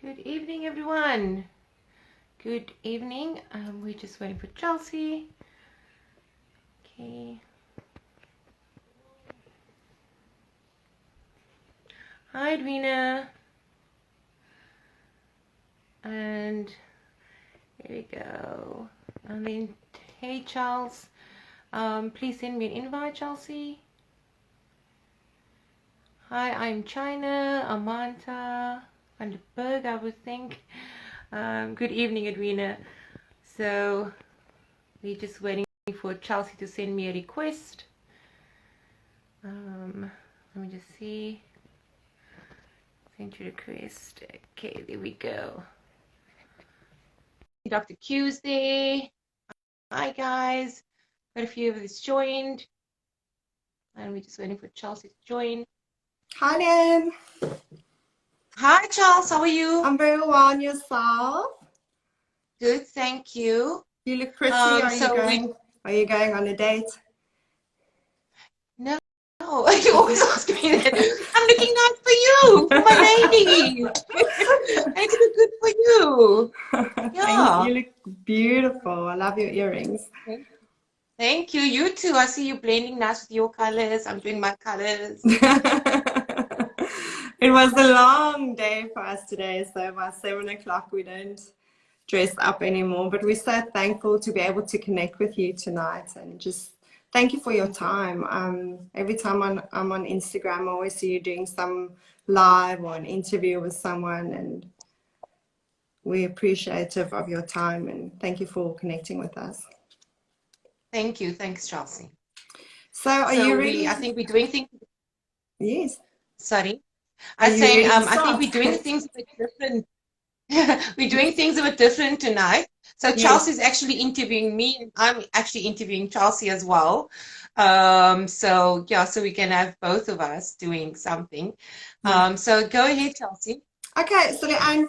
Good evening, everyone. Good evening. We're just waiting for Chelsea. Okay. Hi, Edwina. And here we go. And then, hey, Charles. Please send me an invite, Chelsea. Hi, I'm China, Amanta, Van der Berg, I would think. Good evening, Edwina. So, we're just waiting for Chelsea to send me a request. Let me just see. Send you request. Okay, there we go. Dr. Q's there. Hi, guys. Got a few of us joined. And we're just waiting for Chelsea to join. Hi, Nan. Hi, Charles. How are you? I'm very well. And yourself? Good, thank you. You look pretty. Are you going on a date? No, you always ask me that. I'm looking nice for you, for my lady. I need to look good for you. Yeah. You look beautiful. I love your earrings. Thank you. You too. I see you blending nice with your colors. I'm doing my colors. It was a long day for us today, so by 7 o'clock we don't dress up anymore, but we're so thankful to be able to connect with you tonight, and just thank you for your time. Every time I'm on Instagram, I always see you doing some live or an interview with someone, and we're appreciative of your time, and thank you for connecting with us. Thank you. Thanks, Chelsea. So are you ready? I think we're doing things. Yes. Sorry. I was saying, I think we're doing things a bit different. We're doing things a bit different tonight. So Yes. Chelsea's actually interviewing me, and I'm actually interviewing Chelsea as well. So yeah, so we can have both of us doing something. So go ahead, Chelsea. Okay, so and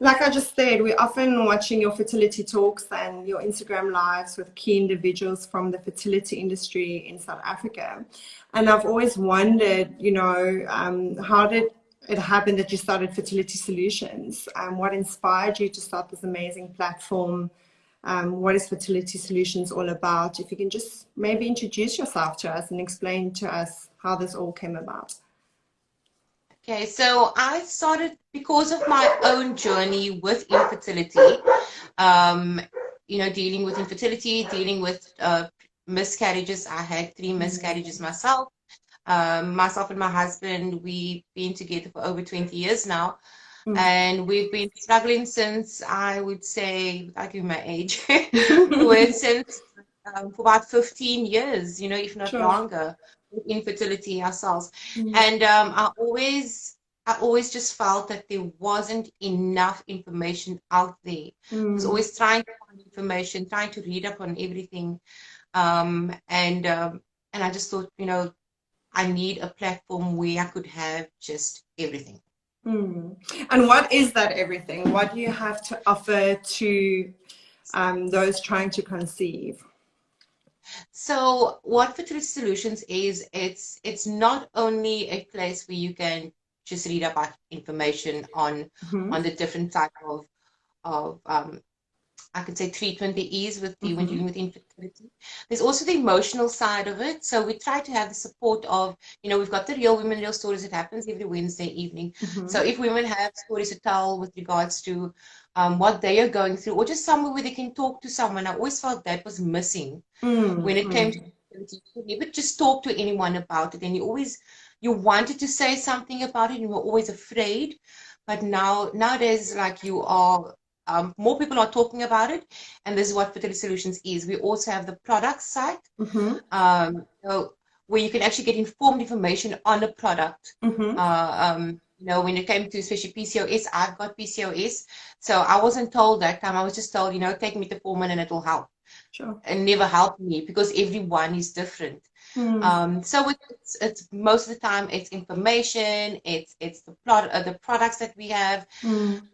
like I just said, we're often watching your fertility talks and your Instagram lives with key individuals from the fertility industry in South Africa. And I've always wondered, how did it happen that you started Fertility Solutions? What inspired you to start this amazing platform? What is Fertility Solutions all about? If you can just maybe introduce yourself to us and explain to us how this all came about. Okay, so I started because of my own journey with infertility, dealing with infertility, dealing with miscarriages. I had 3 miscarriages myself. Myself and my husband, we've been together for over 20 years now. And we've been struggling since, I would say, I give my age, since for about 15 years, if not longer, with infertility ourselves. And I always just felt that there wasn't enough information out there. I was always trying to find information, trying to read up on everything. And I just thought, I need a platform where I could have just everything. And what is that everything? What do you have to offer to those trying to conceive? So what Fertility Solutions is, it's not only a place where you can just read about information on the different type of I could say treatment there is with when dealing with infertility. There's also the emotional side of it. So we try to have the support of, we've got the Real Women, Real Stories that happens every Wednesday evening. So if women have stories to tell with regards to what they are going through, or just somewhere where they can talk to someone, I always felt that was missing when it came to fertility. You could never just talk to anyone about it, and you wanted to say something about it, and you were always afraid. But nowadays, like you are. More people are talking about it, and this is what Fertility Solutions is. We also have the product site, where you can actually get informed information on a product. When it came to especially PCOS, I've got PCOS, so I wasn't told that time. I was just told, take metformin and it'll help. Sure. And never helped me because everyone is different. So it's most of the time it's information, it's the products that we have.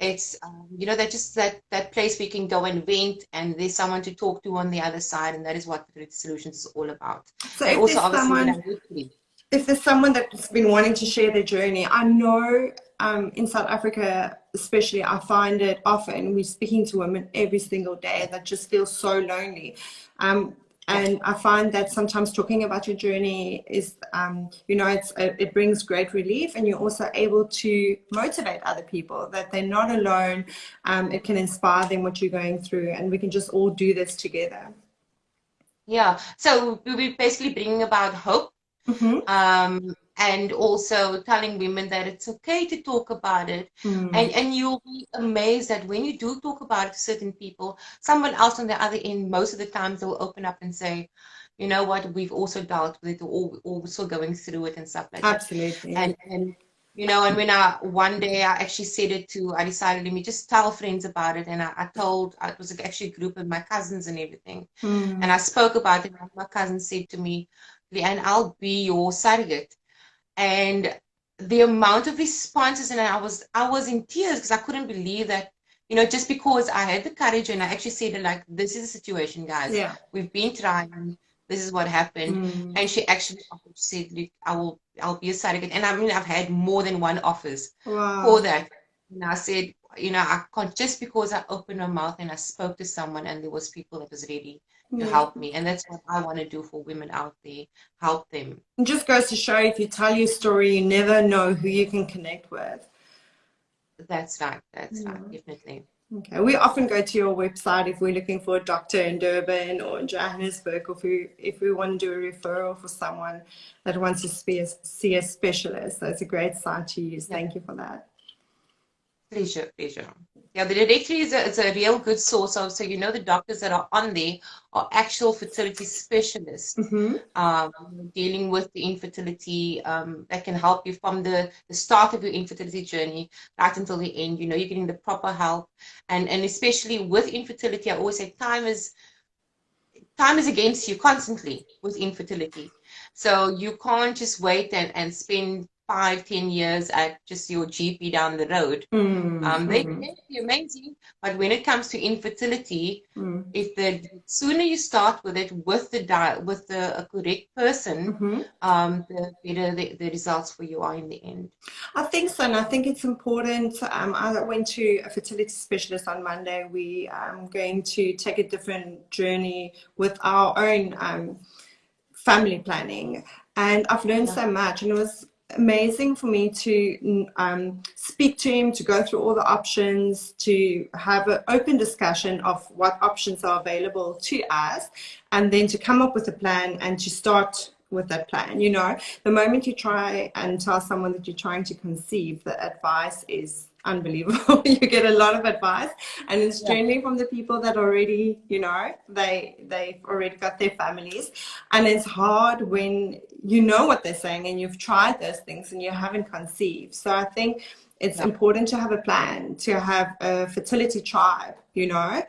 It's that just that place we can go and vent, and there's someone to talk to on the other side, and that is what Fertility Solutions is all about. So and if also there's obviously someone, if there's someone that's been wanting to share their journey, I know in South Africa, especially, I find it often we're speaking to women every single day that just feel so lonely. Um, Yeah. and I find that sometimes talking about your journey is, you know, it brings great relief, and you're also able to motivate other people that they're not alone. It can inspire them what you're going through, and we can just all do this together. Yeah. So we're basically bringing about hope, Mm-hmm. and also telling women that it's okay to talk about it. Mm. And you'll be amazed that when you do talk about it to certain people, someone else on the other end, most of the times they'll open up and say, you know what, we've also dealt with it, or we're also going through it and stuff like that. Absolutely. And you know, and when one day I actually said it to, I decided, let me just tell friends about it. And I told, it was actually a group of my cousins and everything. And Mm. I spoke about it. And my cousin said to me, Leanne, I'll be your surrogate. And the amount of responses, and I was in tears because I couldn't believe that, you know, just because I had the courage and I actually said, like, this is the situation, guys. Yeah. We've been trying. This is what happened. Mm. And she actually said, look, I'll be a surrogate. And I mean, I've had more than one offers for Wow. that. And I said, you know, I can't, just because I opened my mouth and I spoke to someone and there was people that was ready to Yeah. help me. And that's what I want to do for women out there, help them. It just goes to show if you tell your story, you never know who you can connect with. That's right. That's right. Yeah. Definitely. Okay. We often go to your website if we're looking for a doctor in Durban or in Johannesburg, or if we want to do a referral for someone that wants to see a specialist. So it's a great site to use. Yeah. Thank you for that. Pleasure, pleasure. Yeah, the directory is a real good source of, so you know the doctors that are on there are actual fertility specialists, Mm-hmm. um, dealing with the infertility, that can help you from the start of your infertility journey right until the end. You know, you're getting the proper help. And especially with infertility, I always say time is against you constantly with infertility. So you can't just wait and spend 5, 10 years at just your GP down the road. They Mm-hmm. can be amazing, but when it comes to infertility, Mm-hmm. if the sooner you start with it with the correct person, Mm-hmm. the better the results for you are in the end. I think so, and I think it's important. I went to a fertility specialist on Monday. We are going to take a different journey with our own family planning, and I've learned Yeah, so much, and it was amazing for me to speak to him, to go through all the options, to have an open discussion of what options are available to us, and then to come up with a plan and to start with that plan. You know, the moment you try and tell someone that you're trying to conceive, the advice is unbelievable. You get a lot of advice, and it's yeah, generally from the people that already, you know, they've already got their families, and it's hard when you know what they're saying and you've tried those things and you haven't conceived. So I think it's yeah, important to have a plan, to have a fertility tribe, you know,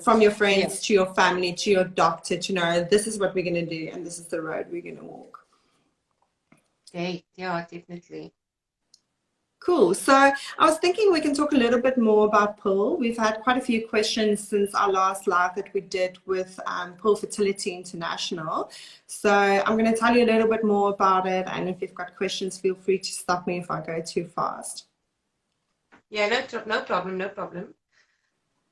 from your yeah. friends to your family to your doctor, to know this is what we're going to do and this is the road we're going to walk. Okay, yeah, definitely. Cool. So I was thinking we can talk a little bit more about Pearl. We've had quite a few questions since our last live that we did with Pearl Fertility International. So I'm going to tell you a little bit more about it. And if you've got questions, feel free to stop me if I go too fast. Yeah, no problem, no problem.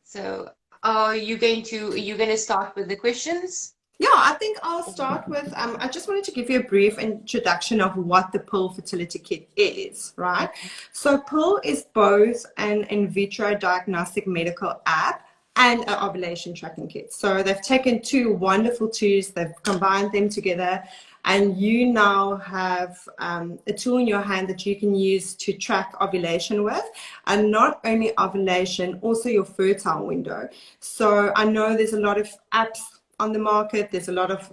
So, are you going to start with the questions? Yeah, I think I'll start with I just wanted to give you a brief introduction of what the Pearl Fertility Kit is, right? So, Pearl is both an in vitro diagnostic medical app and an ovulation tracking kit. So, they've taken two wonderful tools, they've combined them together, and you now have a tool in your hand that you can use to track ovulation with, and not only ovulation, also your fertile window. So, I know there's a lot of apps on the market. There's a lot of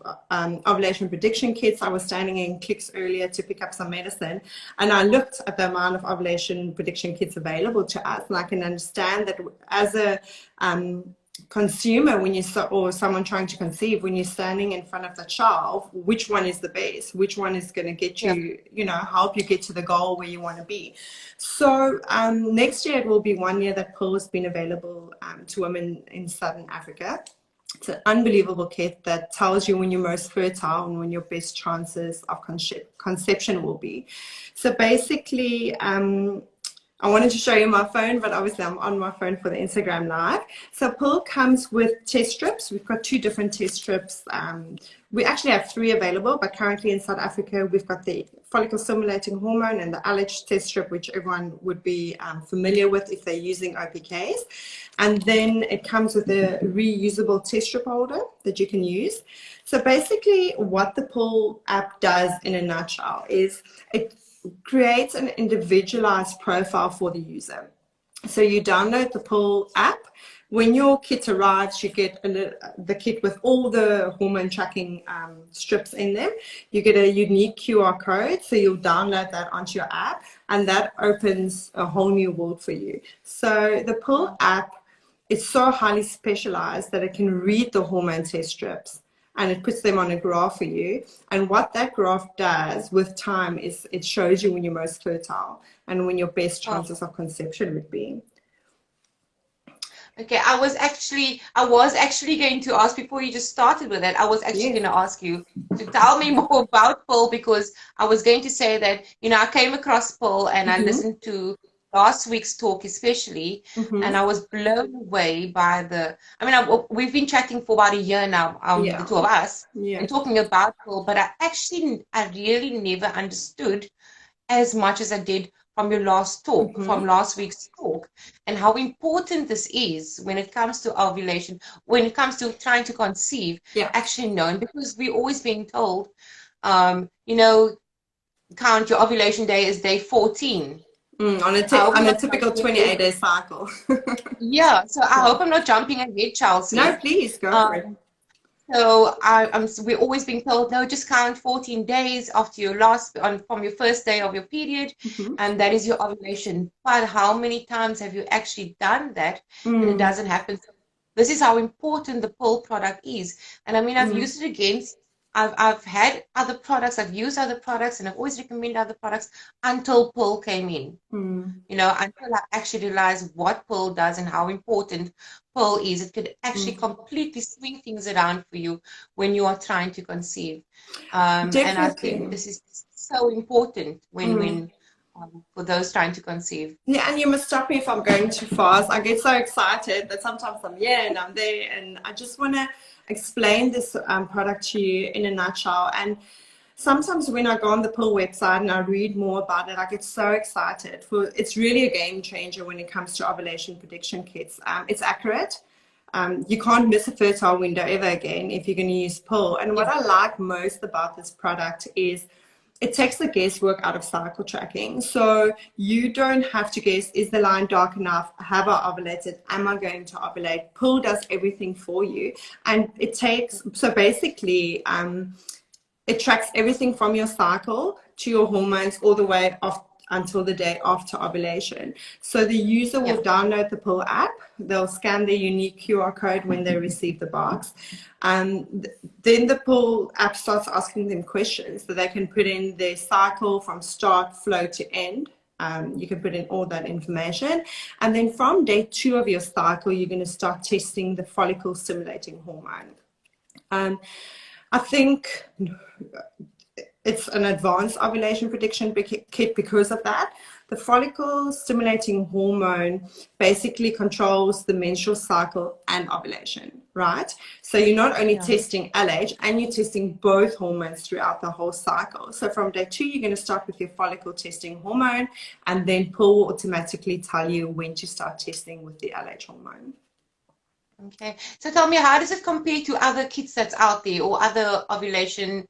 ovulation prediction kits. I was standing in Clicks earlier to pick up some medicine, and I looked at the amount of ovulation prediction kits available to us, and I can understand that as a consumer, when you or someone trying to conceive, when you're standing in front of the shelf, which one is the best? Which one is going to get Yeah. you, you know, help you get to the goal where you want to be? So next year it will be 1 year that Pearl has been available to women in Southern Africa. It's an unbelievable kit that tells you when you're most fertile and when your best chances of conception will be. So basically, I wanted to show you my phone, but obviously I'm on my phone for the Instagram live. So Pearl comes with test strips. We've got 2 different test strips. We actually have 3 available, but currently in South Africa, we've got the follicle stimulating hormone and the LH test strip, which everyone would be familiar with if they're using OPKs. And then it comes with a reusable test strip holder that you can use. So basically what the Pearl app does in a nutshell is it creates an individualized profile for the user. So you download the Pearl app. When your kit arrives, you get the kit with all the hormone tracking strips in them. You get a unique QR code, so you'll download that onto your app, and that opens a whole new world for you. So the Pearl app is so highly specialized that it can read the hormone test strips, and it puts them on a graph for you. And what that graph does with time is it shows you when you're most fertile and when your best chances of conception would be. Okay, I was actually going to ask, before you just started with it, I was actually going to ask you to tell me more about Pearl, because I was going to say that, you know, I came across Pearl and I listened to last week's talk especially, and I was blown away by we've been chatting for about a year now, the 2 of us, and talking about Pearl, but I really never understood as much as I did from your last talk, from last week's talk, and how important this is when it comes to ovulation, when it comes to trying to conceive, actually knowing, because we're always being told, you know, count your ovulation day is day 14. On a typical 28-day cycle. Yeah, so I hope I'm not jumping ahead, Chelsea. No, please, go for it. So we're always being told, no, just count 14 days after your from your first day of your period, and that is your ovulation. But how many times have you actually done that and it doesn't happen? So this is how important the Pearl product is. And I mean, I've used it against, I've had other products, I've used other products, and I've always recommended other products until Pearl came in. You know, until I actually realized what Pearl does and how important Pearl is. It could actually completely swing things around for you when you are trying to conceive. And I think this is so important when for those trying to conceive. Yeah, and you must stop me if I'm going too fast. I get so excited that sometimes I'm here and I'm there, and I just want to explain this product to you in a nutshell. And sometimes when I go on the Pearl website and I read more about it, I get so excited. It's really a game changer when it comes to ovulation prediction kits. It's accurate. You can't miss a fertile window ever again if you're going to use Pearl. And what I like most about this product is it takes the guesswork out of cycle tracking. So you don't have to guess, is the line dark enough? Have I ovulated? Am I going to ovulate? Pearl does everything for you. And it takes, so basically, it tracks everything from your cycle to your hormones all the way off until the day after ovulation. So the user will download the Pearl app. They'll scan their unique QR code when they receive the box. And then the Pearl app starts asking them questions so they can put in their cycle from start, flow to end. You can put in all that information. And then from day 2 of your cycle, you're going to start testing the follicle stimulating hormone. I think it's an advanced ovulation prediction kit because of that. The follicle stimulating hormone basically controls the menstrual cycle and ovulation, right? So you're not only testing LH, and you're testing both hormones throughout the whole cycle. So from day 2, you're going to start with your follicle testing hormone, and then Pearl will automatically tell you when to start testing with the LH hormone. Okay, so tell me, how does it compare to other kits that's out there, or other ovulation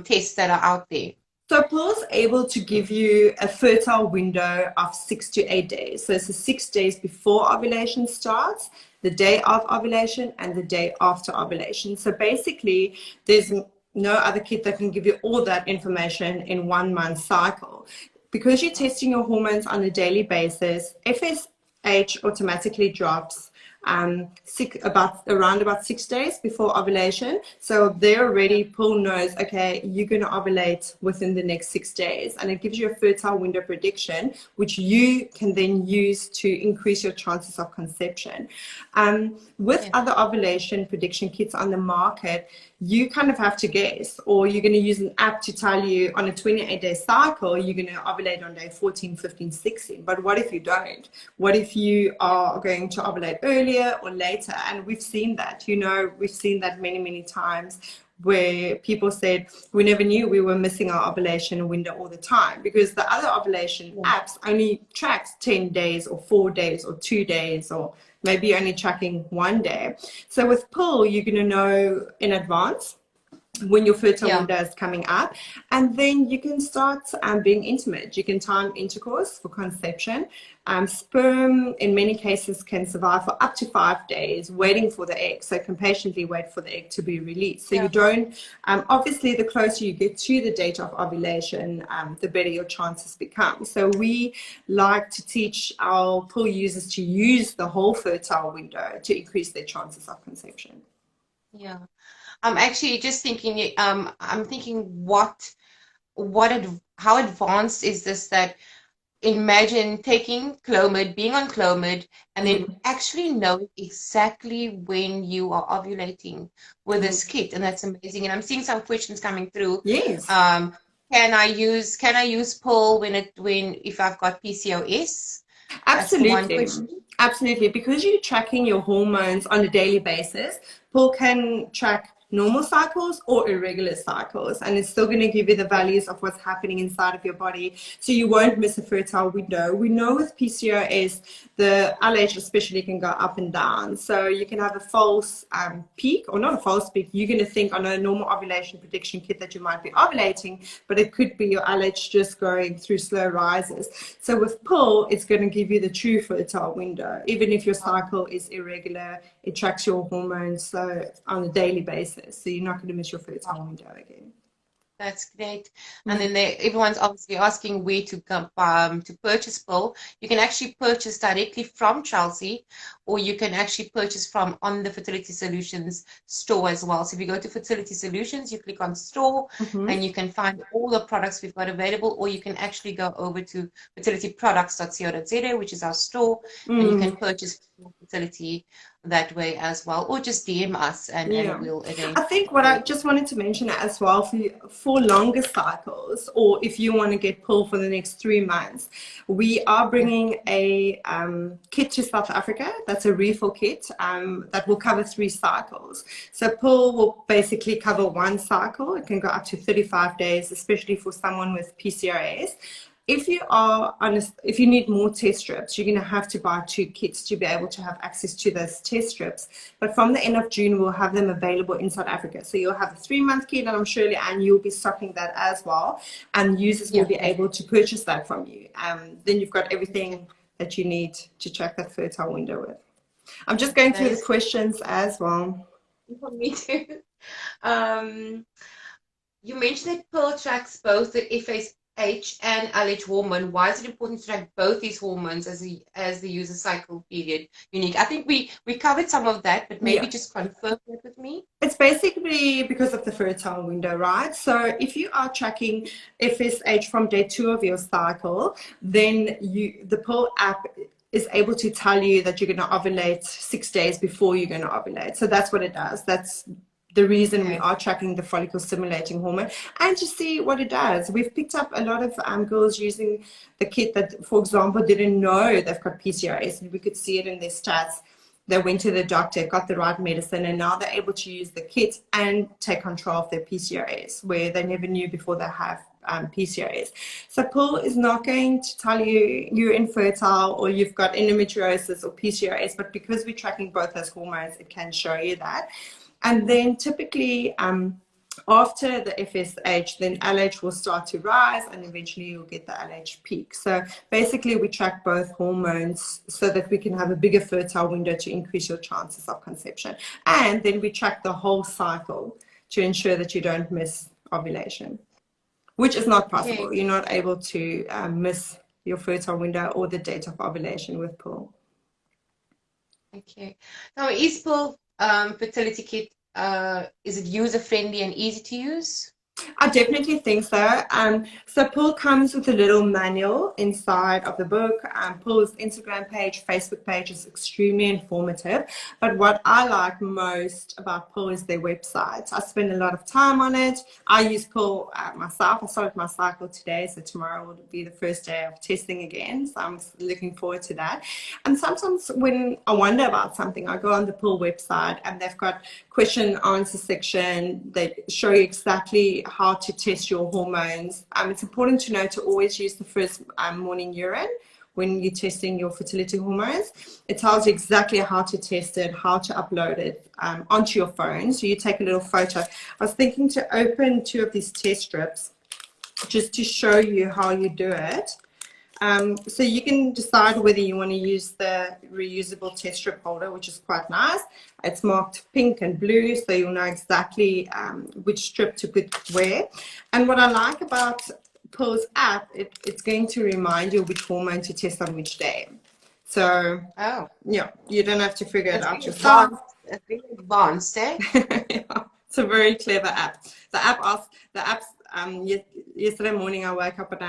tests that are out there? So Pearl's able to give you a fertile window of 6 to 8 days. So it's 6 days before ovulation starts, the day of ovulation, and the day after ovulation. So basically, there's no other kit that can give you all that information in 1 month cycle. Because you're testing your hormones on a daily basis, FSH automatically drops around about 6 days before ovulation. So they're already, Pearl knows, okay, you're going to ovulate within the next 6 days. And it gives you a fertile window prediction, which you can then use to increase your chances of conception. With other ovulation prediction kits on the market, you kind of have to guess, or you're going to use an app to tell you on a 28-day cycle, you're going to ovulate on day 14, 15, 16. But what if you don't? What if you are going to ovulate earlier or later? And we've seen that, we've seen that many, many times, where people said, we never knew we were missing our ovulation window all the time, because the other ovulation apps only tracks 10 days or 4 days or 2 days, or maybe only tracking 1 day. So with Pearl, you're going to know in advance when your fertile window is coming up, and then you can start being intimate. You can time intercourse for conception. Sperm in many cases can survive for up to 5 days waiting for the egg, so it can patiently wait for the egg to be released. So you don't, obviously the closer you get to the date of ovulation, the better your chances become. So we like to teach our Pearl users to use the whole fertile window to increase their chances of conception. Yeah. I'm actually just thinking, I'm thinking how advanced is this, that imagine taking Clomid, being on Clomid, and then actually knowing exactly when you are ovulating with this kit. And that's amazing. And I'm seeing some questions coming through. Yes. Can I use Pearl if I've got PCOS? Absolutely. Absolutely. Because you're tracking your hormones on a daily basis, Pearl can track normal cycles or irregular cycles, and it's still going to give you the values of what's happening inside of your body, so you won't miss a fertile window. We know with PCOS, the LH especially can go up and down, so you can have a false peak, or not a false peak. You're going to think on a normal ovulation prediction kit that you might be ovulating, but it could be your LH just going through slow rises. So with Pearl, it's going to give you the true fertile window. Even if your cycle is irregular, it tracks your hormones so on a daily basis, so you're not going to miss your fertile window again. That's great. And then everyone's obviously asking where to purchase Pearl. You can actually purchase directly from Chelsea, or you can actually purchase from on the Fertility Solutions store as well. So if you go to Fertility Solutions, you click on store, and you can find all the products we've got available, or you can actually go over to fertilityproducts.co.za, which is our store, and you can purchase fertility that way as well, or just DM us and we'll arrange. I think what I just wanted to mention as well, for longer cycles, or if you want to get Pearl for the next 3 months, we are bringing a kit to South Africa. That's a refill kit that will cover 3 cycles. So Pearl will basically cover 1 cycle. It can go up to 35 days, especially for someone with PCOS. If you need more test strips, you're going to have to buy 2 kits to be able to have access to those test strips. But from the end of June, we'll have them available in South Africa. So you'll have a 3-month kit, and I'm sure Anne, you'll be stocking that as well. And users will be able to purchase that from you. Then you've got everything that you need to track that fertile window with. I'm just going through the questions as well. Me too. You mentioned that Pearl tracks both the FSH and LH hormone. Why is it important to track both these hormones as the user cycle period unique? I think we covered some of that, but maybe just confirm that with me. It's basically because of the fertile window, right? So if you are tracking FSH from day 2 of your cycle, then the Pearl app is able to tell you that you're going to ovulate 6 days before you're going to ovulate. So that's what it does. That's the reason we are tracking the follicle stimulating hormone, and to see what it does. We've picked up a lot of girls using the kit that, for example, didn't know they've got PCOS, and we could see it in their stats. They went to the doctor, got the right medicine, and now they're able to use the kit and take control of their PCOS, where they never knew before they have PCOS. So Pearl is not going to tell you you're infertile or you've got endometriosis or PCOS, but because we're tracking both those hormones, it can show you that. And then typically after the FSH, then LH will start to rise, and eventually you'll get the LH peak. So basically we track both hormones so that we can have a bigger fertile window to increase your chances of conception. And then we track the whole cycle to ensure that you don't miss ovulation, which is not possible. You're not able to miss your fertile window or the date of ovulation with Pearl. Okay. Now, is Pearl Fertility Kit, is it user-friendly and easy to use? I definitely think so. So Pearl comes with a little manual inside of the book. Pearl's Instagram page, Facebook page is extremely informative. But what I like most about Pearl is their website. I spend a lot of time on it. I use Pearl myself. I started my cycle today, so tomorrow will be the first day of testing again. So I'm looking forward to that. And sometimes when I wonder about something, I go on the Pearl website and they've got question answer section. They show you exactly how to test your hormones. It's important to know to always use the first morning urine when you're testing your fertility hormones. It tells you exactly how to test it, how to upload it onto your phone. So you take a little photo. I was thinking to open 2 of these test strips just to show you how you do it. So you can decide whether you want to use the reusable test strip holder, which is quite nice. It's marked pink and blue, so you'll know exactly which strip to put where. And what I like about Pearl's app, it's going to remind you which hormone to test on which day. So, Oh, yeah, you don't have to figure it that's out very yourself. advanced. That's very advanced, eh? Yeah, it's a very clever app. Yesterday morning I woke up and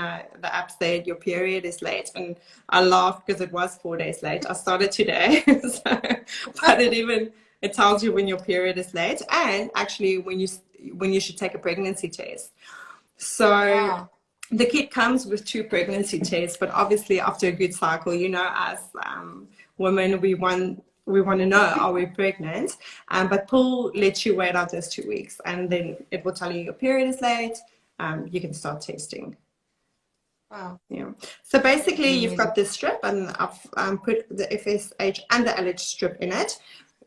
the app said your period is late, and I laughed because it was 4 days late. I started today, so, but it tells you when your period is late, and actually when you should take a pregnancy test. So Wow. the kit comes with 2 pregnancy tests, but obviously after a good cycle, as women, we want to know, are we pregnant? But Paul lets you wait out those 2 weeks, and then it will tell you your period is late. You can start testing. Wow. Yeah. So basically, you've Amazing. got this strip, and I've put the FSH and the LH strip in it.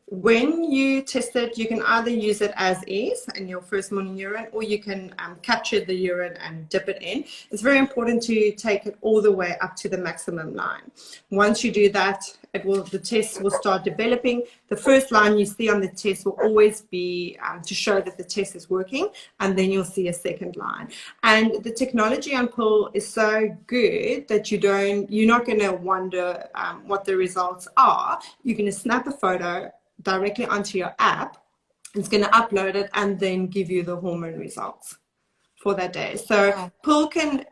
When you test it, you can either use it as is in your first morning urine, or you can capture the urine and dip it in. It's very important to take it all the way up to the maximum line. Once you do that, the test will start developing. The first line you see on the test will always be to show that the test is working, and then you'll see a second line. And the technology on Pearl is so good that you're not going to wonder what the results are. You're going to snap a photo directly onto your app. It's going to upload it and then give you the hormone results for that day. So Wow. Pearl can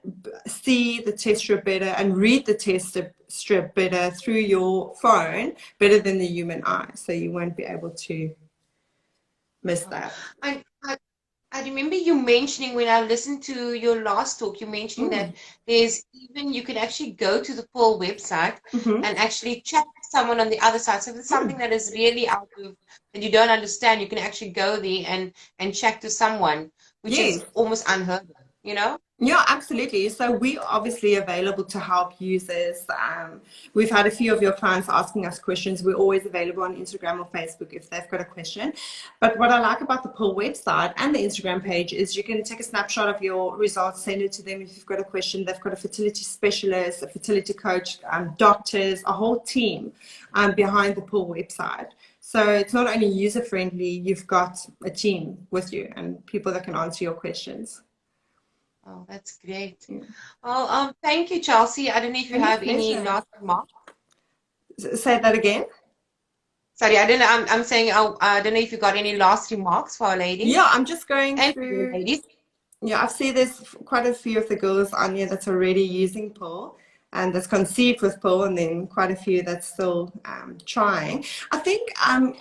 see the test strip better and read the test strip better through your phone, better than the human eye. So you won't be able to miss Wow. that. I, I I remember you mentioning when I listened to your last talk, you mentioning that Mm. you can actually go to the Pearl website Mm-hmm. and actually chat with someone on the other side. So if it's something Mm. that is really that you don't understand, you can actually go there and chat to someone, which Yes. is almost unheard of, you know? Yeah, absolutely. So we are obviously available to help users. We've had a few of your clients asking us questions. We're always available on Instagram or Facebook if they've got a question. But what I like about the Pearl website and the Instagram page is you can take a snapshot of your results, send it to them if you've got a question. They've got a fertility specialist, a fertility coach, doctors, a whole team behind the Pearl website. So it's not only user friendly, you've got a team with you and people that can answer your questions. Oh, that's great. Yeah. Well, thank you, Chelsea. I don't know if you Any have any pleasure. last remarks. Say that again. Sorry, I don't know. I'm saying, I don't know if you got any last remarks for our Yeah, ladies I'm just going and for the through. ladies. Yeah, I've seen there's quite a few of the girls on here that's already using Pearl and that's conceived with Pearl, and then quite a few that's still trying. I think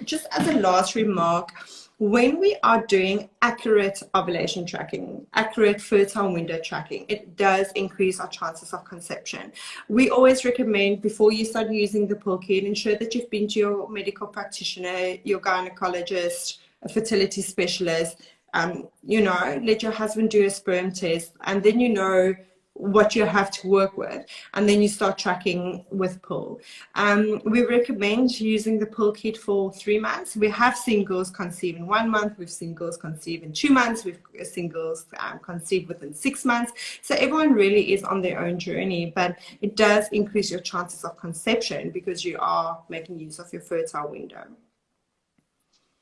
just as a last remark, when we are doing accurate ovulation tracking, accurate fertile window tracking, it does increase our chances of conception. We always recommend before you start using the Pearl kit, ensure that you've been to your medical practitioner, your gynecologist, a fertility specialist. Let your husband do a sperm test, and then what you have to work with, and then you start tracking with Pearl. We recommend using the Pearl kit for 3 months. We have seen girls conceive in 1 month, we've seen girls conceive in 2 months, we've seen girls conceive within 6 months. So everyone really is on their own journey, but it does increase your chances of conception because you are making use of your fertile window.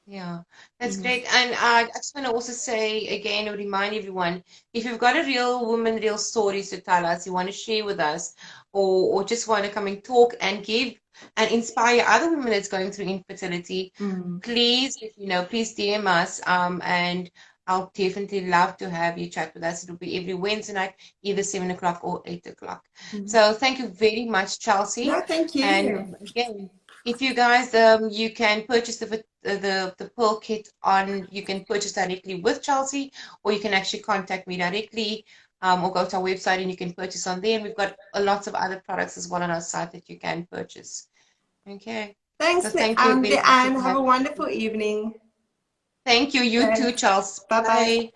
Yeah, that's great. And I just want to also say again, or remind everyone, if you've got a real woman, real stories to tell us, you want to share with us, or just want to come and talk and give and inspire other women that's going through infertility, please, if you know, please DM us. And I'll definitely love to have you chat with us. It'll be every Wednesday night, either 7 o'clock or 8 o'clock. So thank you very much, Chelsea. No, thank And you. again, if you guys, you can purchase the Pearl Kit on, you can purchase directly with Chelsea, or you can actually contact me directly, or go to our website and you can purchase on there. And we've got lots of other products as well on our site that you can purchase. Okay. So Thanks, thank you very much Leanne. for Have a having wonderful me. evening. Thank you. You too, Thanks. Charles. Bye bye. Bye.